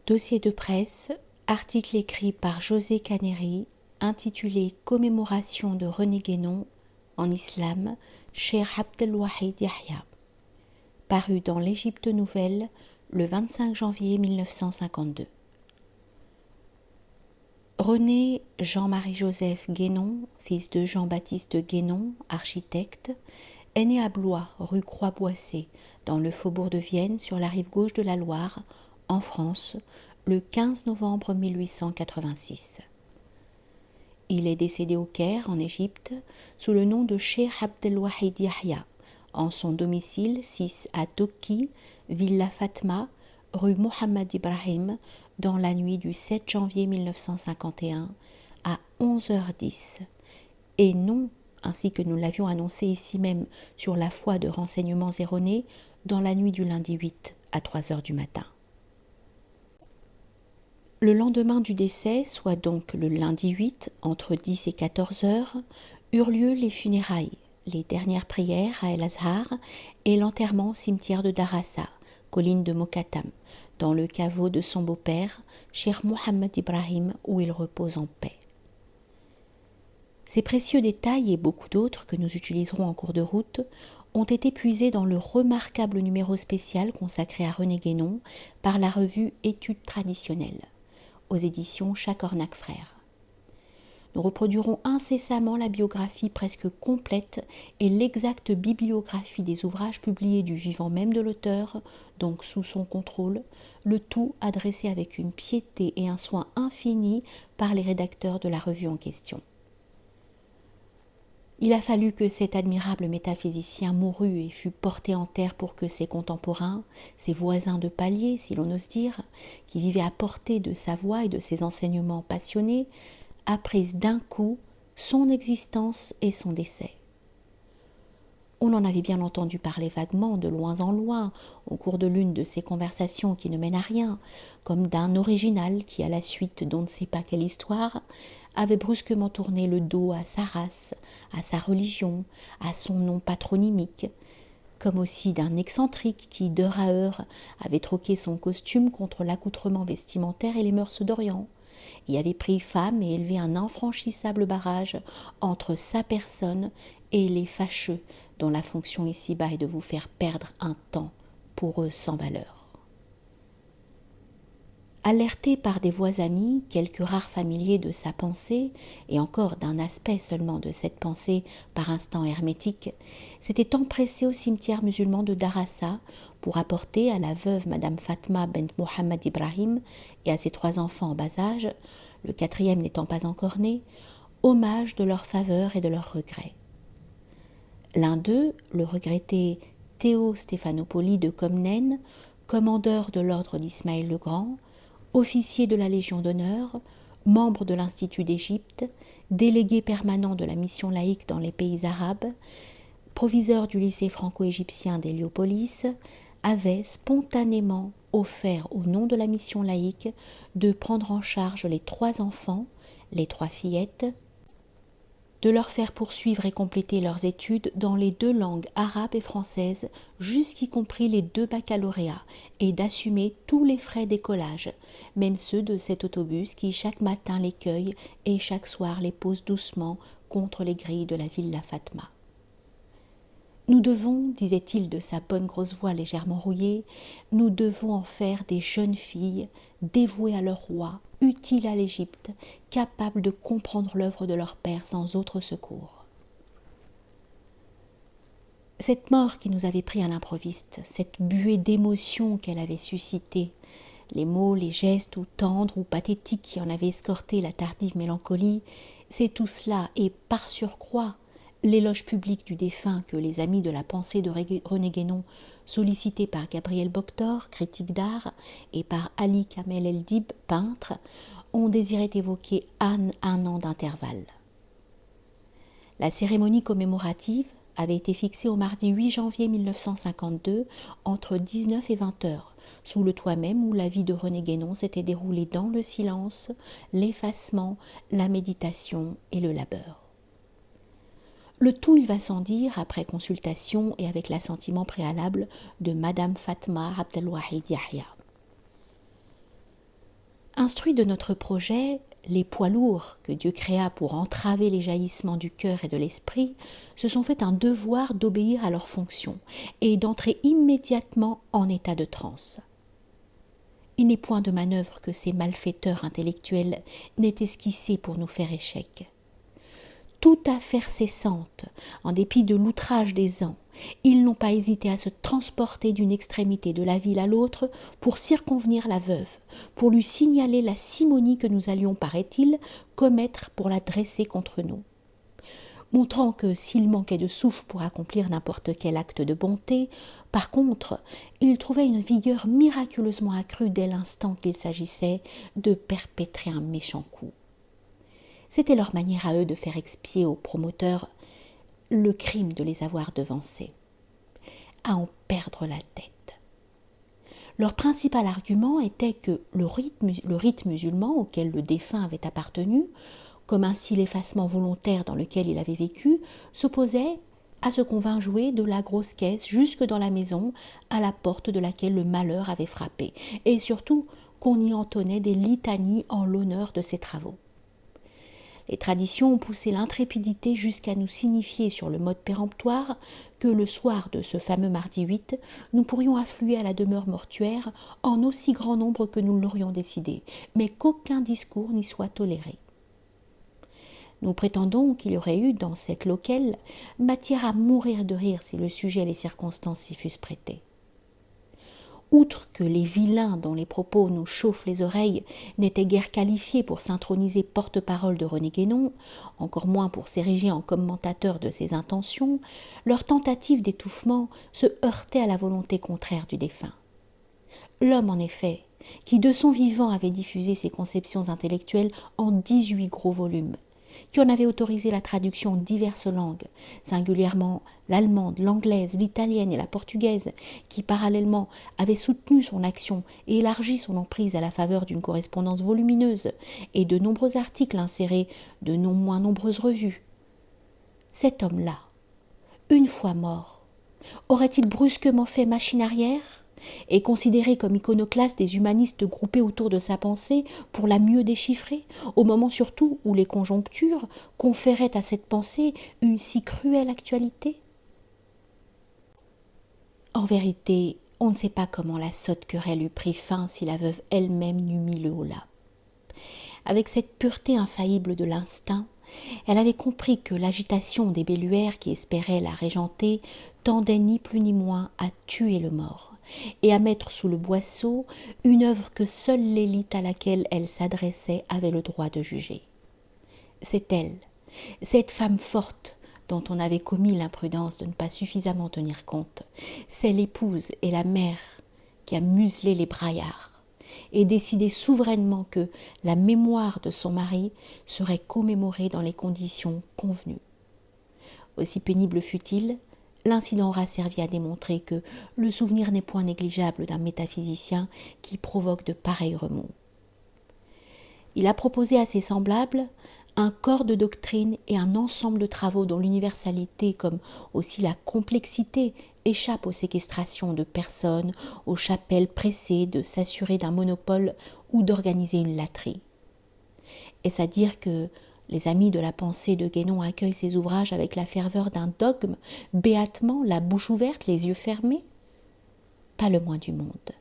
Dossier de presse, article écrit par José Caneri, intitulé Commémoration de René Guénon en islam, Cheikh Abdelwahid Yahya, paru dans l'Égypte Nouvelle le 25 janvier 1952. René Jean-Marie-Joseph Guénon, fils de Jean-Baptiste Guénon, architecte, est né à Blois, rue Croix-Boissé, dans le faubourg de Vienne, sur la rive gauche de la Loire, en France, le 15 novembre 1886. Il est décédé au Caire, en Égypte, sous le nom de Cheikh Abdelwahid Yahya, en son domicile 6 à Dokki, Villa Fatma, rue Mohammed Ibrahim, dans la nuit du 7 janvier 1951 à 11h10, et non, ainsi que nous l'avions annoncé ici même sur la foi de renseignements erronés, dans la nuit du lundi 8 à 3h du matin. Le lendemain du décès, soit donc le lundi 8, entre 10 et 14h, eurent lieu les funérailles, les dernières prières à El Azhar et l'enterrement au cimetière de Darassa, colline de Mokatam, dans le caveau de son beau-père, Cheikh Mohammed Ibrahim, où il repose en paix. Ces précieux détails et beaucoup d'autres que nous utiliserons en cours de route ont été puisés dans le remarquable numéro spécial consacré à René Guénon par la revue Études traditionnelles, aux éditions Chacornac Frères. Nous reproduirons incessamment la biographie presque complète et l'exacte bibliographie des ouvrages publiés du vivant même de l'auteur, donc sous son contrôle, le tout adressé avec une piété et un soin infini par les rédacteurs de la revue en question. Il a fallu que cet admirable métaphysicien mourût et fût porté en terre pour que ses contemporains, ses voisins de palier, si l'on ose dire, qui vivaient à portée de sa voix et de ses enseignements passionnés, apprissent d'un coup son existence et son décès. On en avait bien entendu parler vaguement, de loin en loin, au cours de l'une de ces conversations qui ne mènent à rien, comme d'un original qui, à la suite d'on ne sait pas quelle histoire, avait brusquement tourné le dos à sa race, à sa religion, à son nom patronymique, comme aussi d'un excentrique qui, d'heure à heure, avait troqué son costume contre l'accoutrement vestimentaire et les mœurs d'Orient, et avait pris femme et élevé un infranchissable barrage entre sa personne et les fâcheux, dont la fonction ici-bas est de vous faire perdre un temps pour eux sans valeur. Alerté par des voix amies, quelques rares familiers de sa pensée, et encore d'un aspect seulement de cette pensée par instant hermétique, s'était empressé au cimetière musulman de Darassa pour apporter à la veuve Madame Fatma bent Mohammed Ibrahim et à ses 3 enfants en bas âge, le 4e n'étant pas encore né, hommage de leur faveur et de leurs regrets. L'un d'eux, le regretté Théo Stéphanopoli de Comnène, commandeur de l'ordre d'Ismaël le Grand, officier de la Légion d'honneur, membre de l'Institut d'Égypte, délégué permanent de la mission laïque dans les pays arabes, proviseur du lycée franco-égyptien d'Héliopolis, avait spontanément offert au nom de la mission laïque de prendre en charge les 3 enfants, les 3 fillettes, de leur faire poursuivre et compléter leurs études dans les 2 langues arabes et françaises, jusqu'y compris les 2 baccalauréats, et d'assumer tous les frais d'écolage, même ceux de cet autobus qui chaque matin les cueille et chaque soir les pose doucement contre les grilles de la Villa Fatma. Nous devons, disait-il de sa bonne grosse voix légèrement rouillée, nous devons en faire des jeunes filles dévouées à leur roi, utiles à l'Égypte, capables de comprendre l'œuvre de leur père sans autre secours. Cette mort qui nous avait pris à l'improviste, cette buée d'émotions qu'elle avait suscitée, les mots, les gestes ou tendres ou pathétiques qui en avaient escorté la tardive mélancolie, c'est tout cela et par surcroît l'éloge public du défunt que les amis de la pensée de René Guénon, sollicités par Gabriel Boctor, critique d'art, et par Ali Kamel El-Dib, peintre, ont désiré évoquer un an d'intervalle. La cérémonie commémorative avait été fixée au mardi 8 janvier 1952 entre 19 et 20 heures, sous le toit même où la vie de René Guénon s'était déroulée dans le silence, l'effacement, la méditation et le labeur. Le tout, il va sans dire, après consultation et avec l'assentiment préalable de Madame Fatma Abdelwahid Yahya. Instruits de notre projet, les poids lourds que Dieu créa pour entraver les jaillissements du cœur et de l'esprit se sont fait un devoir d'obéir à leurs fonctions et d'entrer immédiatement en état de transe. Il n'est point de manœuvre que ces malfaiteurs intellectuels n'aient esquissé pour nous faire échec. Toute affaire cessante, en dépit de l'outrage des ans, ils n'ont pas hésité à se transporter d'une extrémité de la ville à l'autre pour circonvenir la veuve, pour lui signaler la simonie que nous allions, paraît-il, commettre pour la dresser contre nous. Montrant que s'il manquait de souffle pour accomplir n'importe quel acte de bonté, par contre, il trouvait une vigueur miraculeusement accrue dès l'instant qu'il s'agissait de perpétrer un méchant coup. C'était leur manière à eux de faire expier aux promoteurs le crime de les avoir devancés, à en perdre la tête. Leur principal argument était que le rite musulman auquel le défunt avait appartenu, comme ainsi l'effacement volontaire dans lequel il avait vécu, s'opposait à ce qu'on vint jouer de la grosse caisse jusque dans la maison à la porte de laquelle le malheur avait frappé, et surtout qu'on y entonnait des litanies en l'honneur de ses travaux. Les traditions ont poussé l'intrépidité jusqu'à nous signifier sur le mode péremptoire que le soir de ce fameux mardi 8, nous pourrions affluer à la demeure mortuaire en aussi grand nombre que nous l'aurions décidé, mais qu'aucun discours n'y soit toléré. Nous prétendons qu'il y aurait eu dans cette loquelle matière à mourir de rire si le sujet et les circonstances s'y fussent prêtés. Outre que les vilains dont les propos nous chauffent les oreilles n'étaient guère qualifiés pour s'introniser porte-parole de René Guénon, encore moins pour s'ériger en commentateurs de ses intentions, leur tentative d'étouffement se heurtait à la volonté contraire du défunt. L'homme, en effet, qui de son vivant avait diffusé ses conceptions intellectuelles en 18 gros volumes, qui en avait autorisé la traduction en diverses langues, singulièrement l'allemande, l'anglaise, l'italienne et la portugaise, qui parallèlement avait soutenu son action et élargi son emprise à la faveur d'une correspondance volumineuse et de nombreux articles insérés de non moins nombreuses revues. Cet homme-là, une fois mort, aurait-il brusquement fait machine arrière et considéré comme iconoclaste des humanistes groupés autour de sa pensée pour la mieux déchiffrer, au moment surtout où les conjonctures conféraient à cette pensée une si cruelle actualité? En vérité, on ne sait pas comment la sotte querelle eût pris fin si la veuve elle-même n'eût mis le holà. Avec cette pureté infaillible de l'instinct, elle avait compris que l'agitation des belluaires qui espéraient la régenter tendait ni plus ni moins à tuer le mort et à mettre sous le boisseau une œuvre que seule l'élite à laquelle elle s'adressait avait le droit de juger. C'est elle, cette femme forte dont on avait commis l'imprudence de ne pas suffisamment tenir compte, c'est l'épouse et la mère qui a muselé les braillards et décidé souverainement que la mémoire de son mari serait commémorée dans les conditions convenues. Aussi pénible fût-il, l'incident aura servi à démontrer que le souvenir n'est point négligeable d'un métaphysicien qui provoque de pareils remous. Il a proposé à ses semblables un corps de doctrine et un ensemble de travaux dont l'universalité comme aussi la complexité échappe aux séquestrations de personnes, aux chapelles pressées de s'assurer d'un monopole ou d'organiser une laterie. Est-ce à dire que les amis de la pensée de Guénon accueillent ces ouvrages avec la ferveur d'un dogme, béatement, la bouche ouverte, les yeux fermés? Pas le moins du monde.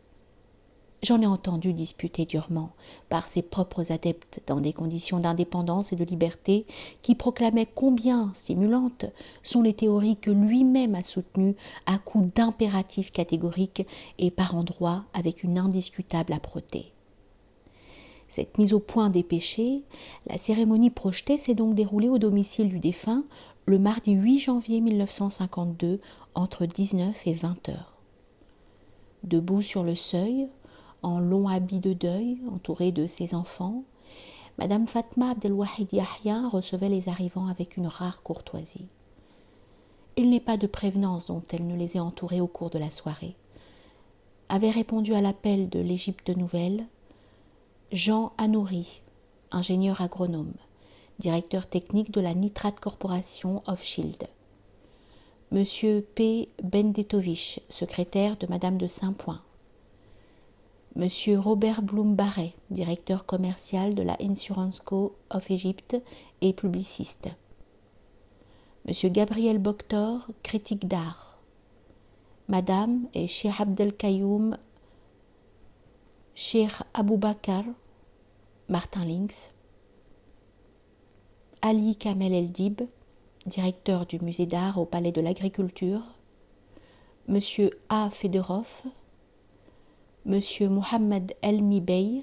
J'en ai entendu disputer durement par ses propres adeptes dans des conditions d'indépendance et de liberté qui proclamaient combien stimulantes sont les théories que lui-même a soutenues à coups d'impératifs catégoriques et par endroits avec une indiscutable âpreté. Cette mise au point des péchés, la cérémonie projetée s'est donc déroulée au domicile du défunt le mardi 8 janvier 1952 entre 19 et 20 heures. Debout sur le seuil, en long habit de deuil, entourée de ses enfants, Madame Fatma Abdelwahid Yahya recevait les arrivants avec une rare courtoisie. Il n'est pas de prévenance dont elle ne les ait entourés au cours de la soirée. Avait répondu à l'appel de l'Égypte nouvelle Jean Anouri, ingénieur agronome, directeur technique de la Nitrate Corporation of Shield. Monsieur P. Bendetovich, secrétaire de Madame de Saint-Point. Monsieur Robert Bloom-Barret, directeur commercial de la Insurance Co. of Egypt et publiciste. Monsieur Gabriel Boctor, critique d'art. Madame et Cheikh Abdelkayoum, Cheikh Aboubakar, Martin Links. Ali Kamel El-Dib, directeur du musée d'art au Palais de l'Agriculture. Monsieur A. Fedorov, Monsieur Mohamed Elmi Bey,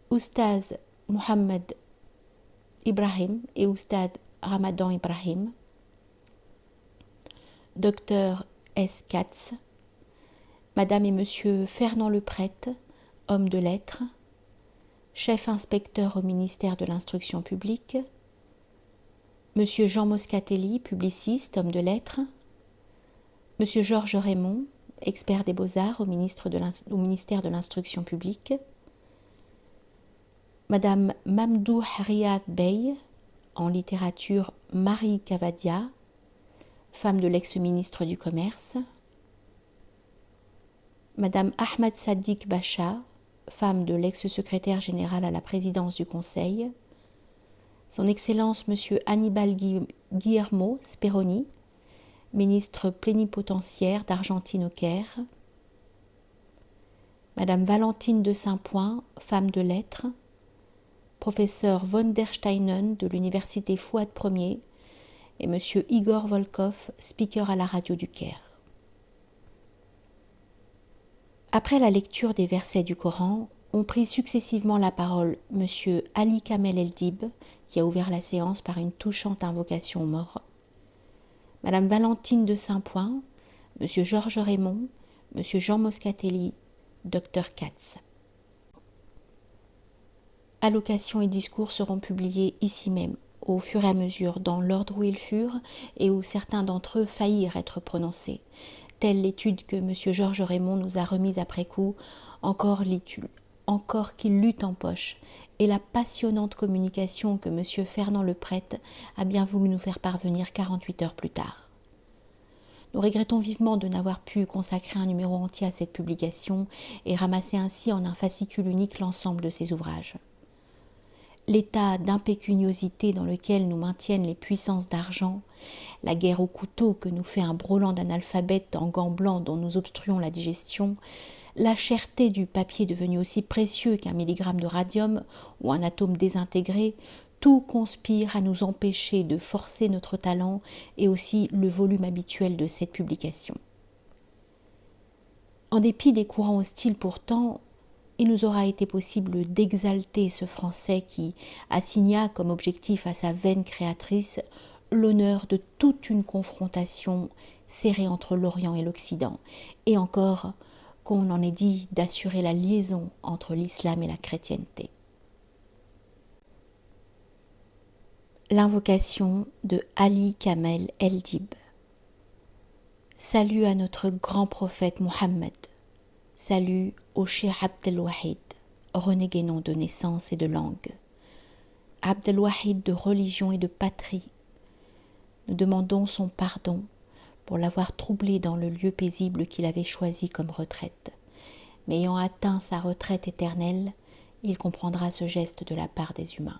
Oustaz Mohamed Ibrahim et Oustaz Ramadan Ibrahim, Docteur S. Katz, Madame et Monsieur Fernand Leprêtre, homme de lettres, chef inspecteur au ministère de l'Instruction publique, Monsieur Jean Moscatelli, publiciste, homme de lettres, Monsieur Georges Raymond, expert des Beaux-Arts au ministère de l'Instruction publique, Madame Mamdou Riyad Bey, en littérature Marie Cavadia, femme de l'ex-ministre du Commerce, Madame Ahmad Sadiq Bacha, femme de l'ex-secrétaire général à la présidence du Conseil, Son Excellence Monsieur Hannibal Guillermo Speroni, ministre plénipotentiaire d'Argentine au Caire, Madame Valentine de Saint-Point, femme de lettres, Professeur von der Steinen de l'Université Fouad Ier et Monsieur Igor Volkov, speaker à la radio du Caire. Après la lecture des versets du Coran, ont pris successivement la parole Monsieur Ali Kamel El-Dib, qui a ouvert la séance par une touchante invocation aux morts, Madame Valentine de Saint-Point, Monsieur Georges Raymond, Monsieur Jean Moscatelli, Dr Katz. Allocations et discours seront publiés ici même, au fur et à mesure, dans l'ordre où ils furent et où certains d'entre eux faillirent être prononcés, telle l'étude que Monsieur Georges Raymond nous a remise après coup, encore qu'il l'eut en poche, et la passionnante communication que Monsieur Fernand Leprêtre a bien voulu nous faire parvenir 48 heures plus tard. Nous regrettons vivement de n'avoir pu consacrer un numéro entier à cette publication et ramasser ainsi en un fascicule unique l'ensemble de ces ouvrages. L'état d'impécuniosité dans lequel nous maintiennent les puissances d'argent, la guerre au couteau que nous fait un brelan d'analphabètes en gants blancs dont nous obstruons la digestion, la cherté du papier devenu aussi précieux qu'un milligramme de radium ou un atome désintégré, tout conspire à nous empêcher de forcer notre talent et aussi le volume habituel de cette publication. En dépit des courants hostiles pourtant, il nous aura été possible d'exalter ce Français qui assigna comme objectif à sa veine créatrice l'honneur de toute une confrontation serrée entre l'Orient et l'Occident, et encore qu'on en ait dit d'assurer la liaison entre l'islam et la chrétienté. L'invocation de Ali Kamel El-Dib. Salut à notre grand prophète Mohammed. Salut au Cheikh Abdelwahid, renégué nom de naissance et de langue. Abdelwahid de religion et de patrie. Nous demandons son pardon pour l'avoir troublé dans le lieu paisible qu'il avait choisi comme retraite. Mais ayant atteint sa retraite éternelle, il comprendra ce geste de la part des humains.